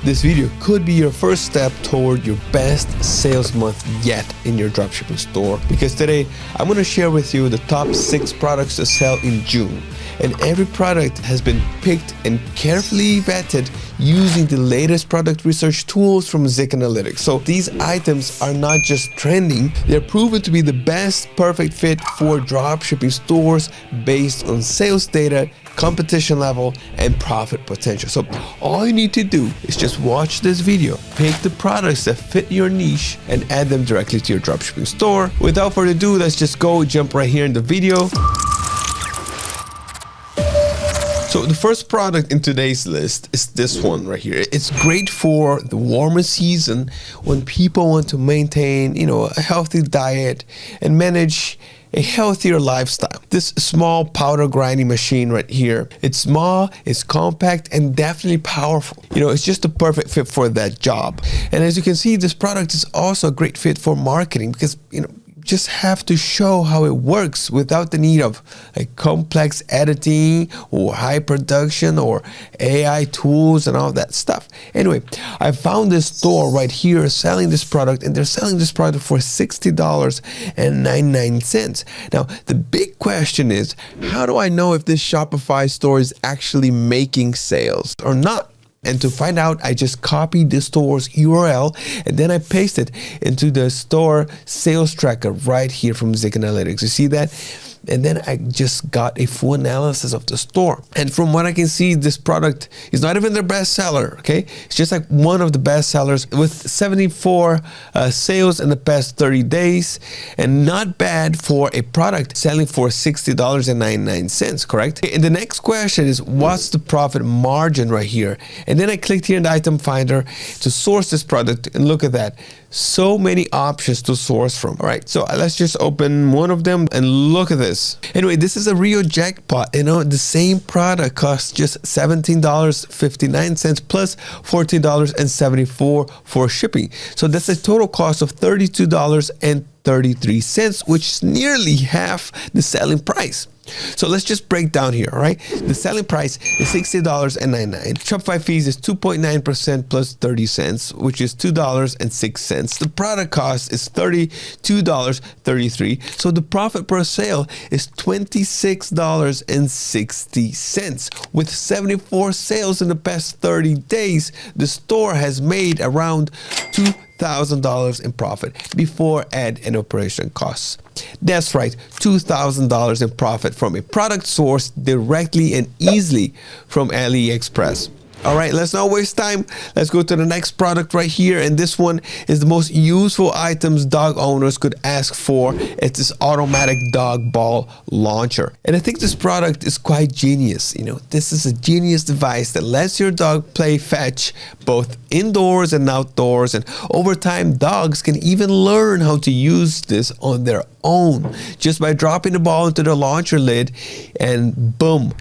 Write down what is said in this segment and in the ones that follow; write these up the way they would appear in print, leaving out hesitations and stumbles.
This video could be your first step toward your best sales month yet in your dropshipping store, because today I'm going to share with you the top 6 products to sell in June. And every product has been picked and carefully vetted using the latest product research tools from ZIK Analytics. So these items are not just trending, they're proven to be the best perfect fit for dropshipping stores based on sales data, competition level, and profit potential. So all you need to do is just watch this video, pick the products that fit your niche, and add them directly to your dropshipping store. Without further ado, let's just jump right here in the video. So the first product in today's list is this one right here. It's great for the warmer season when people want to maintain, a healthy diet and manage a healthier lifestyle. This small powder grinding machine right here, it's small, it's compact, and definitely powerful. It's just a perfect fit for that job. And as you can see, this product is also a great fit for marketing because, just have to show how it works without the need of complex editing or high production or AI tools and all that stuff. Anyway, I found this store right here selling this product, and they're selling this product for $60.99. Now, the big question is, how do I know if this Shopify store is actually making sales or not? And to find out, I just copied the store's URL and then I pasted into the store sales tracker right here from ZIK Analytics. You see that? And then I just got a full analysis of the store. And from what I can see, this product is not even their best seller, okay? It's just like one of the best sellers with 74 sales in the past 30 days. And not bad for a product selling for $60.99, correct? And the next question is, what's the profit margin right here? And then I clicked here in the item finder to source this product, and look at that. So many options to source from. All right, so let's just open one of them and look at this. Anyway, this is a real jackpot. The same product costs just $17.59 plus $14.74 for shipping. So that's a total cost of $32.33, which is nearly half the selling price. So let's just break down here, all right? The selling price is $60.99. Shopify fees is 2.9% plus 30 cents, which is $2.06. The product cost is $32.33. So the profit per sale is $26.60. With 74 sales in the past 30 days, the store has made around $2,000 in profit before ad and operation costs. That's right, $2,000 in profit from a product sourced directly and easily from AliExpress. All right, let's not waste time. Let's go to the next product right here. And this one is the most useful items dog owners could ask for. It's this automatic dog ball launcher. And I think this product is quite genius. This is a genius device that lets your dog play fetch both indoors and outdoors. And over time, dogs can even learn how to use this on their own just by dropping the ball into the launcher lid, and boom,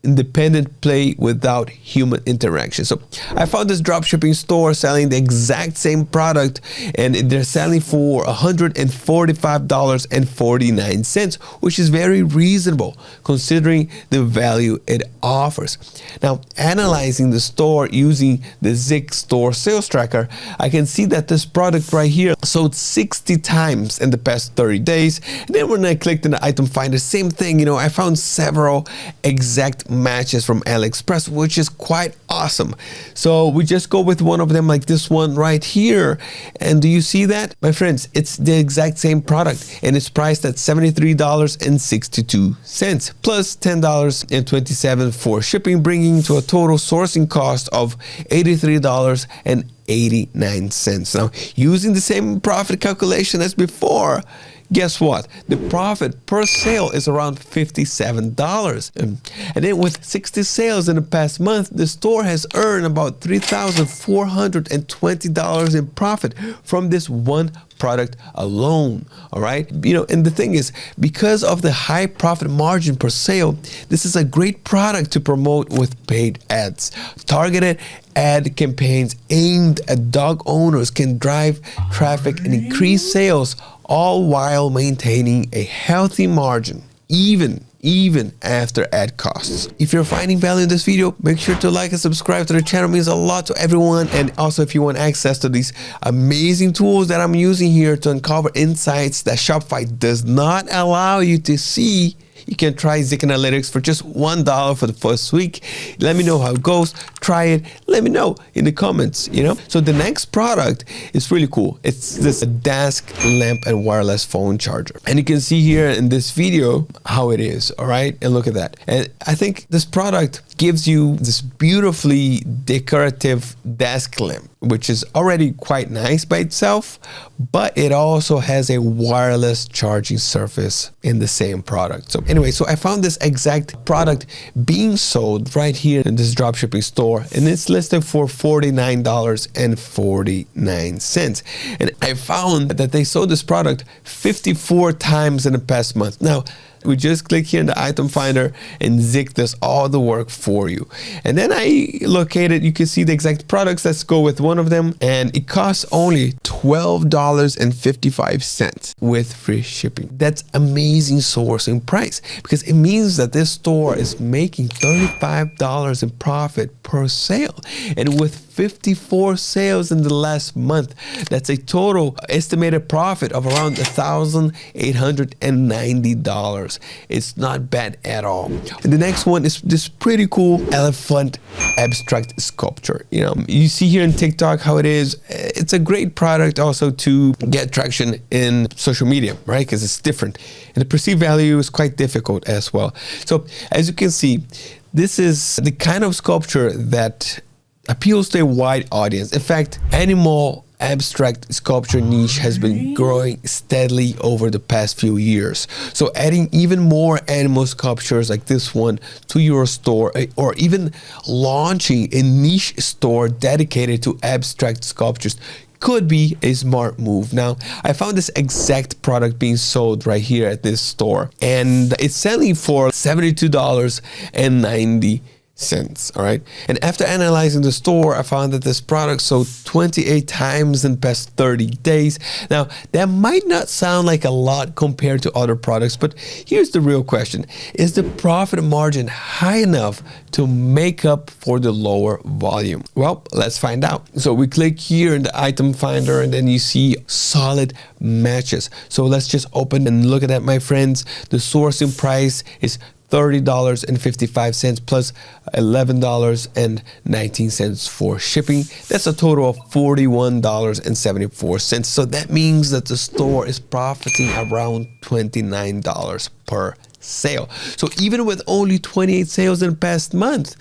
independent play without human interaction. So I found this dropshipping store selling the exact same product, and they're selling for $145.49, which is very reasonable considering the value it offers. Now, analyzing the store using the ZIK store sales tracker, I can see that this product right here sold 60 times in the past 30 days. And then when I clicked in the item finder, same thing, I found several exact matches from AliExpress, which is quite awesome. So we just go with one of them, like this one right here. And do you see that? My friends, it's the exact same product, and it's priced at $73.62 plus $10.27 for shipping, bringing to a total sourcing cost of $83.89. Now, using the same profit calculation as before, guess what? The profit per sale is around $57. And then with 60 sales in the past month, the store has earned about $3,420 in profit from this one product alone. All right. And the thing is, because of the high profit margin per sale, this is a great product to promote with paid ads. Targeted ad campaigns aimed at dog owners can drive traffic and increase sales, all while maintaining a healthy margin, even even after ad costs. If you're finding value in this video, make sure to like and subscribe to the channel. It means a lot to everyone. And also, if you want access to these amazing tools that I'm using here to uncover insights that Shopify does not allow you to see, you can try ZIK Analytics for just $1 for the first week. Let me know how it goes. Try it. Let me know in the comments, So the next product is really cool. It's this desk lamp and wireless phone charger. And you can see here in this video how it is, all right? And look at that. And I think this product gives you this beautifully decorative desk lamp, which is already quite nice by itself, but it also has a wireless charging surface in the same product. So anyway, so I found this exact product being sold right here in this dropshipping store, and it's listed for $49.49. And I found that they sold this product 54 times in the past month. Now, we just click here in the item finder and ZIK does all the work for you. And then I located, you can see the exact products. Let's go with one of them. And it costs only $12.55 with free shipping. That's amazing sourcing price, because it means that this store is making $35 in profit per sale. And with 54 sales in the last month, that's a total estimated profit of around $1,890. It's not bad at all. And the next one is this pretty cool elephant abstract sculpture. You see here in TikTok how it is. It's a great product also to get traction in social media, right? Because it's different. And the perceived value is quite difficult as well. So as you can see, this is the kind of sculpture that appeals to a wide audience. In fact, animal abstract sculpture niche has been growing steadily over the past few years. So adding even more animal sculptures like this one to your store, or even launching a niche store dedicated to abstract sculptures, could be a smart move. Now, I found this exact product being sold right here at this store, and it's selling for $72.90. All right. And after analyzing the store, I found that this product sold 28 times in the past 30 days. Now, that might not sound like a lot compared to other products, but here's the real question. Is the profit margin high enough to make up for the lower volume? Well, let's find out. So we click here in the item finder, and then you see solid matches. So let's just open and look at that, my friends. The sourcing price is $30.55 plus $11.19 for shipping. That's a total of $41.74. So that means that the store is profiting around $29 per sale. So even with only 28 sales in the past month,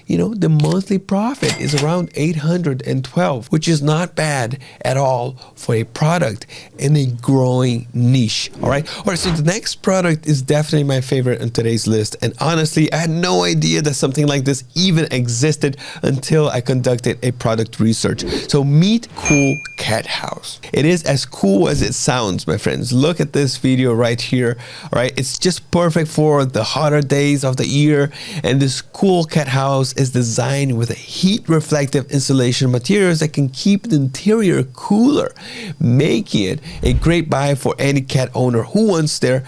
the monthly profit is around $812, which is not bad at all for a product in a growing niche. All right. So the next product is definitely my favorite on today's list. And honestly, I had no idea that something like this even existed until I conducted a product research. So meet Cool Cat House. It is as cool as it sounds, my friends. Look at this video right here. All right. It's just perfect for the hotter days of the year. And this Cool Cat House is designed with heat reflective insulation materials that can keep the interior cooler, making it a great buy for any cat owner who wants their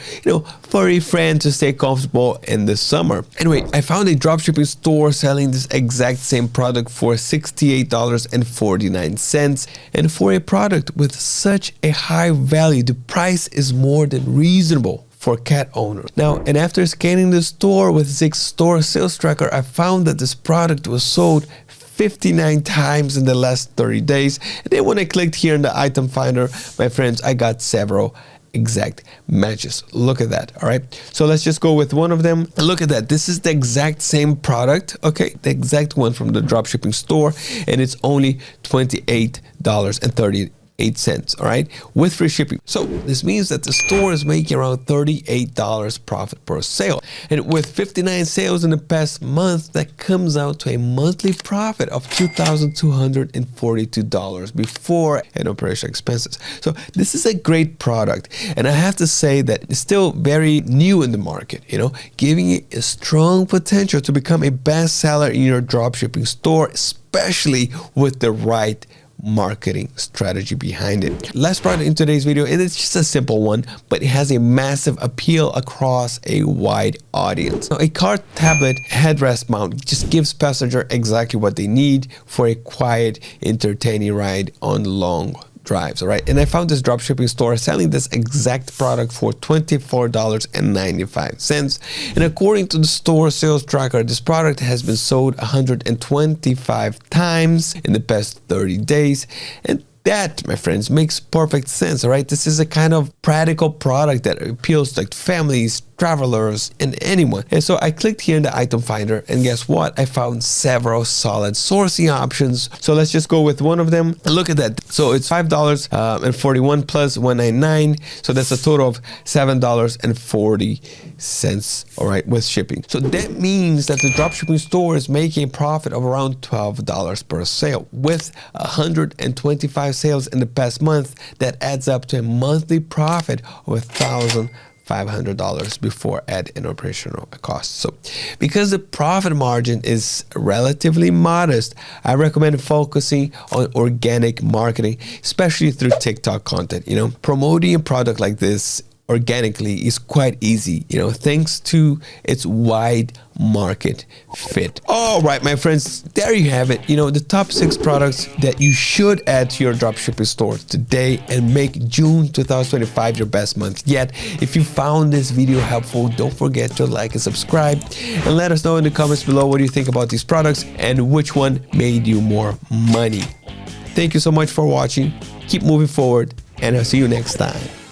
furry friend to stay comfortable in the summer. Anyway, I found a dropshipping store selling this exact same product for $68.49, and for a product with such a high value, the price is more than reasonable for cat owners. Now, and after scanning the store with ZIK's store sales tracker, I found that this product was sold 59 times in the last 30 days. And then when I clicked here in the item finder, my friends, I got several exact matches. Look at that. All right. So let's just go with one of them. Look at that. This is the exact same product. Okay. The exact one from the dropshipping store. And it's only $28.38. All right, with free shipping. So this means that the store is making around $38 profit per sale. And with 59 sales in the past month, that comes out to a monthly profit of $2,242 before and operational expenses. So this is a great product. And I have to say that it's still very new in the market, giving it a strong potential to become a bestseller in your dropshipping store, especially with the right marketing strategy behind it. Last product in today's video, and it's just a simple one, but it has a massive appeal across a wide audience. Now, a car tablet headrest mount just gives passenger exactly what they need for a quiet, entertaining ride on long drives. All right, and I found this dropshipping store selling this exact product for $24.95, and according to the store sales tracker, this product has been sold 125 times in the past 30 days, and that, my friends, makes perfect sense. All right, this is a kind of practical product that appeals to like families, travelers, and anyone. And so I clicked here in the item finder, and guess what? I found several solid sourcing options. So let's just go with one of them and look at that. So it's $5.41 plus $1.99, so that's a total of $7.40. All right, with shipping. So that means that the dropshipping store is making a profit of around $12 per sale. With 125 sales in the past month, that adds up to a monthly profit of $1,500 before ad and operational costs. So because the profit margin is relatively modest, I recommend focusing on organic marketing, especially through TikTok content. Promoting a product like this organically is quite easy, thanks to its wide market fit. All right, my friends, there you have it. The top 6 products that you should add to your dropshipping store today and make June 2025 your best month yet. If you found this video helpful, don't forget to like and subscribe, and let us know in the comments below what you think about these products and which one made you more money. Thank you so much for watching. Keep moving forward, and I'll see you next time.